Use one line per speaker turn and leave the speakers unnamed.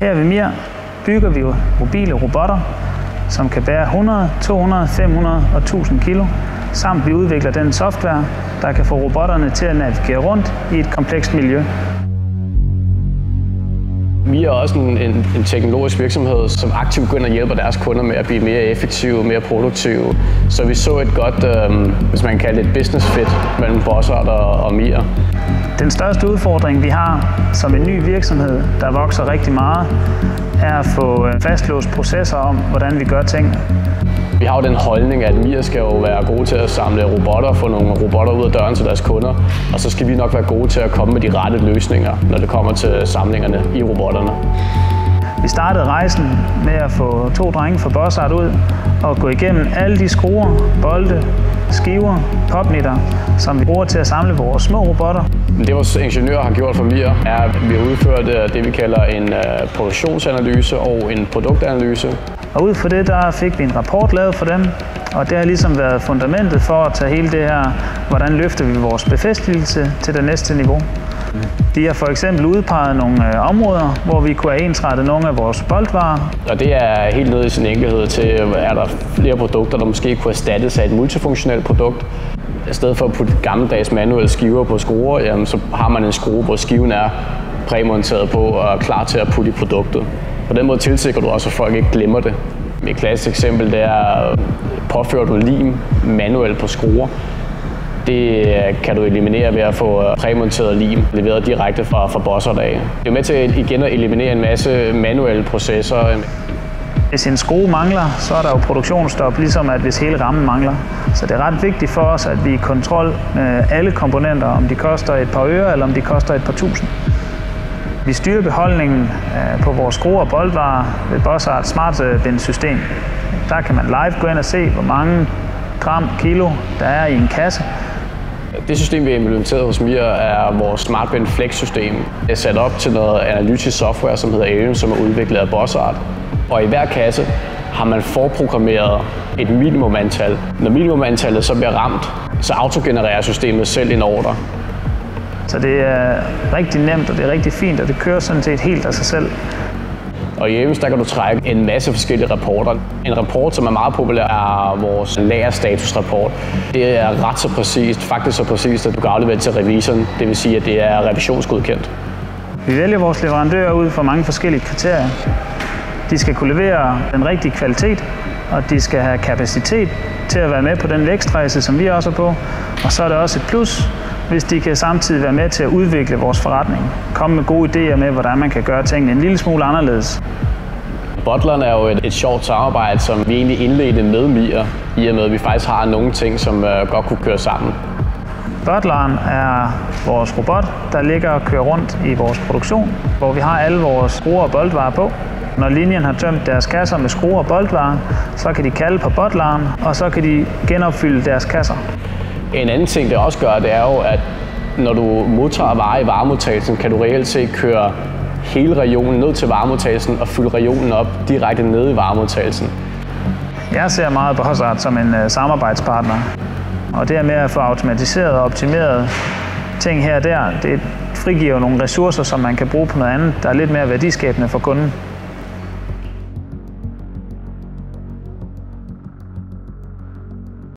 Her ved MIR bygger vi mobile robotter, som kan bære 100, 200, 500 og 1000 kilo, samt vi udvikler den software, der kan få robotterne til at navigere rundt i et komplekst miljø.
Vi er også en teknologisk virksomhed, som aktivt går ind og hjælper deres kunder med at blive mere effektive, mere produktive. Så vi så et godt, hvis man kan kalde det et business fit mellem Bossart og MIR.
Den største udfordring, vi har som en ny virksomhed, der vokser rigtig meget, er at få fastlåst processer om, hvordan vi gør tingene.
Vi har jo den holdning, at MIR skal jo være gode til at samle robotter, få nogle robotter ud af døren til deres kunder, og så skal vi nok være gode til at komme med de rette løsninger, når det kommer til samlingerne i robotterne.
Vi startede rejsen med at få 2 drenge fra Bossart ud og gå igennem alle de skruer, bolde, skiver, popnitter, som vi bruger til at samle vores små robotter.
Det vores ingeniører har gjort for MIR, er, at vi har udført det, vi kalder en produktionsanalyse og en produktanalyse.
Og ud fra det, der fik vi en rapport lavet for dem, og det har ligesom været fundamentet for at tage hele det her, hvordan løfter vi vores befæstigelse til det næste niveau. De har for eksempel udpeget nogle områder, hvor vi kunne have ensrettet nogle af vores boldvarer.
Og det er helt ned i sin enkelhed til, er der flere produkter, der måske kunne erstattes af et multifunktionelt produkt. I stedet for at putte gammeldags manuelle skiver på skruer, jamen, så har man en skrue, hvor skiven er præmonteret på og klar til at putte i produktet. På den måde tilsikrer du også, at folk ikke glemmer det. Et klassisk eksempel det er, påfører du lim manuelt på skruer. Det kan du eliminere ved at få præmonteret lim leveret direkte fra Bossart af. Det er med til igen at eliminere en masse manuelle processer.
Hvis en skrue mangler, så er der jo produktionsstop, ligesom at hvis hele rammen mangler. Så det er ret vigtigt for os, at vi er i kontrol med alle komponenter, om de koster et par øre eller om de koster et par tusind. Vi styrer beholdningen på vores skruer og boldvarer ved Bossart Smart Bin-system. Der kan man live gå ind og se, hvor mange gram, kilo der er i en kasse.
Det system, vi har implementeret hos MIR, er vores Smart Bin Flex-system. Det er sat op til noget analytisk software, som hedder Arium, som er udviklet af Bossart. Og i hver kasse har man forprogrammeret et minimumantal. Når minimumantallet så bliver ramt, så autogenererer systemet selv en ordre.
Så det er rigtig nemt, og det er rigtig fint, og det kører sådan set helt af sig selv.
Og i Arium, der kan du trække en masse forskellige rapporter. En rapport, som er meget populær, er vores lagerstatusrapport. Det er ret så præcist, faktisk så præcist, at du kan aflevere det til revisoren. Det vil sige, at det er revisionsgodkendt.
Vi vælger vores leverandører ud fra mange forskellige kriterier. De skal kunne levere den rigtige kvalitet, og de skal have kapacitet til at være med på den vækstrejse, som vi også er på. Og så er det også et plus, hvis de kan samtidig være med til at udvikle vores forretning. Komme med gode idéer med, hvordan man kan gøre tingene en lille smule anderledes.
Butleren er jo et sjovt samarbejde, som vi egentlig indledte med MIR, i og med at vi faktisk har nogle ting, som godt kunne køre sammen.
Butleren er vores robot, der ligger og kører rundt i vores produktion, hvor vi har alle vores skruer og boldvarer på. Når linjen har tømt deres kasser med skruer og boldvarer, så kan de kalde på butleren, og så kan de genopfylde deres kasser.
En anden ting, det også gør, det er jo, at når du modtager varer i varemodtagelsen, kan du reelt set køre hele regionen ned til varemodtagelsen og fylde regionen op direkte nede i varemodtagelsen.
Jeg ser meget Bossart som en samarbejdspartner, og det med at få automatiseret og optimeret ting her og der, det frigiver nogle ressourcer, som man kan bruge på noget andet, der er lidt mere værdiskabende for kunden.